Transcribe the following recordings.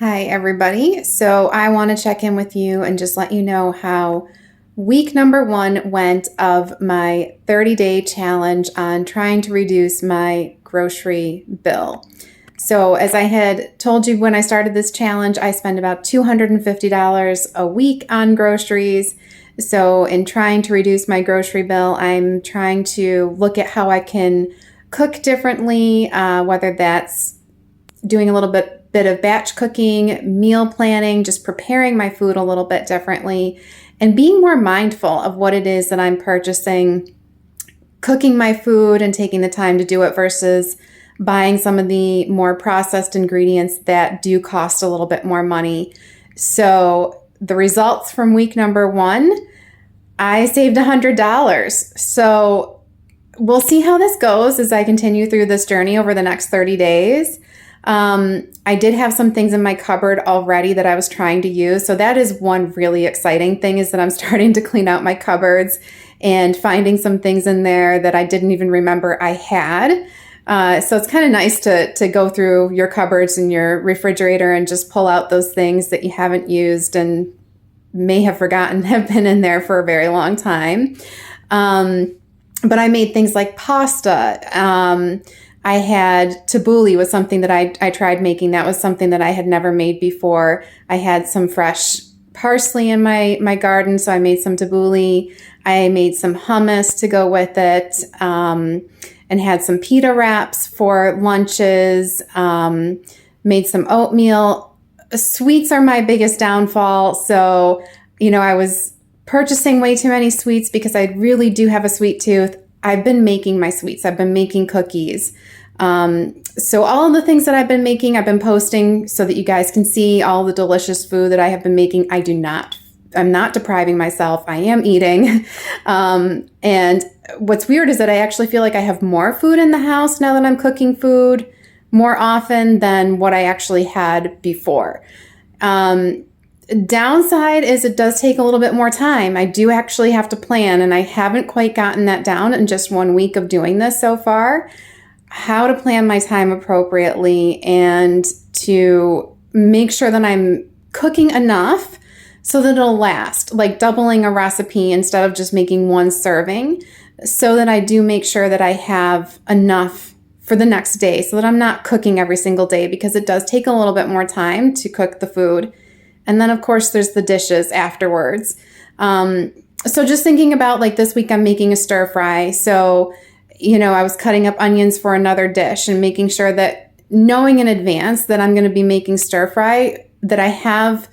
Hi, everybody. So I want to check in with you and just let you know how week number 1 went of my 30-day challenge on trying to reduce my grocery bill. So as I had told you when I started this challenge, I spend about $250 a week on groceries. So in trying to reduce my grocery bill, I'm trying to look at how I can cook differently, whether that's doing a little bit of batch cooking, meal planning, just preparing my food a little bit differently, and being more mindful of what it is that I'm purchasing, cooking my food and taking the time to do it versus buying some of the more processed ingredients that do cost a little bit more money. So the results from week number 1, I saved $100. So we'll see how this goes as I continue through this journey over the next 30 days. I did have some things in my cupboard already that I was trying to use. So that is one really exciting thing, is that I'm starting to clean out my cupboards and finding some things in there that I didn't even remember I had. So it's kind of nice to go through your cupboards and your refrigerator and just pull out those things that you haven't used and may have forgotten have been in there for a very long time. But I made things like pasta. I had tabbouleh was something that I tried making. That was something that I had never made before. I had some fresh parsley in my garden, so I made some tabbouleh. I made some hummus to go with it, and had some pita wraps for lunches. Made some oatmeal. Sweets are my biggest downfall. So, I was purchasing way too many sweets because I really do have a sweet tooth. I've been making my sweets. I've been making cookies. So all of the things that I've been making, I've been posting so that you guys can see all the delicious food that I have been making. I'm not depriving myself. I am eating. And what's weird is that I actually feel like I have more food in the house now that I'm cooking food more often than what I actually had before. Downside is it does take a little bit more time. I do actually have to plan, and I haven't quite gotten that down in just 1 week of doing this so far. How to plan my time appropriately and to make sure that I'm cooking enough so that it'll last, like doubling a recipe instead of just making one serving, so that I do make sure that I have enough for the next day, so that I'm not cooking every single day, because it does take a little bit more time to cook the food. And then, of course, there's the dishes afterwards. So just thinking about, like, this week I'm making a stir fry. So, I was cutting up onions for another dish and making sure that, knowing in advance that I'm going to be making stir fry, that I have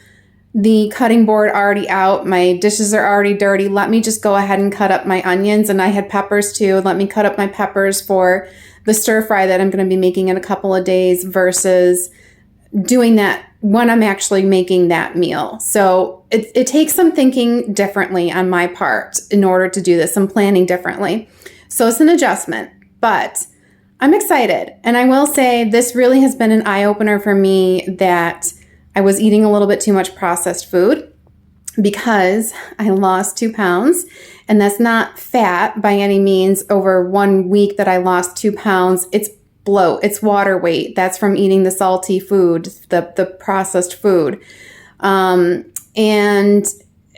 the cutting board already out. My dishes are already dirty. Let me just go ahead and cut up my onions. And I had peppers too. Let me cut up my peppers for the stir fry that I'm going to be making in a couple of days, versus doing that when I'm actually making that meal. So it takes some thinking differently on my part in order to do this, some planning differently. So it's an adjustment, but I'm excited. And I will say this really has been an eye-opener for me, that I was eating a little bit too much processed food, because I lost 2 pounds. And that's not fat by any means. Over 1 week that I lost 2 pounds, it's bloat, it's water weight. That's from eating the salty food, the processed food. And,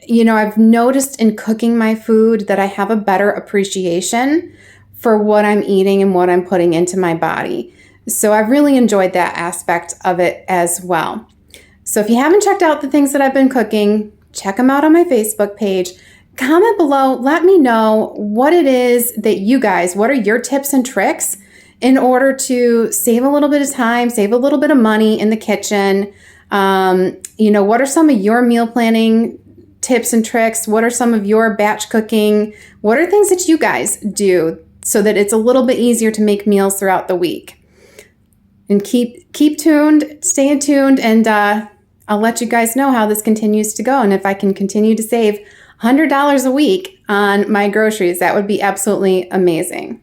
I've noticed in cooking my food that I have a better appreciation for what I'm eating and what I'm putting into my body. So I've really enjoyed that aspect of it as well. So if you haven't checked out the things that I've been cooking, check them out on my Facebook page. Comment below, let me know what it is that what are your tips and tricks in order to save a little bit of time, save a little bit of money in the kitchen. What are some of your meal planning tips and tricks? What are some of your batch cooking? What are things that you guys do so that it's a little bit easier to make meals throughout the week? And keep tuned, stay tuned, and I'll let you guys know how this continues to go. And if I can continue to save $100 a week on my groceries, that would be absolutely amazing.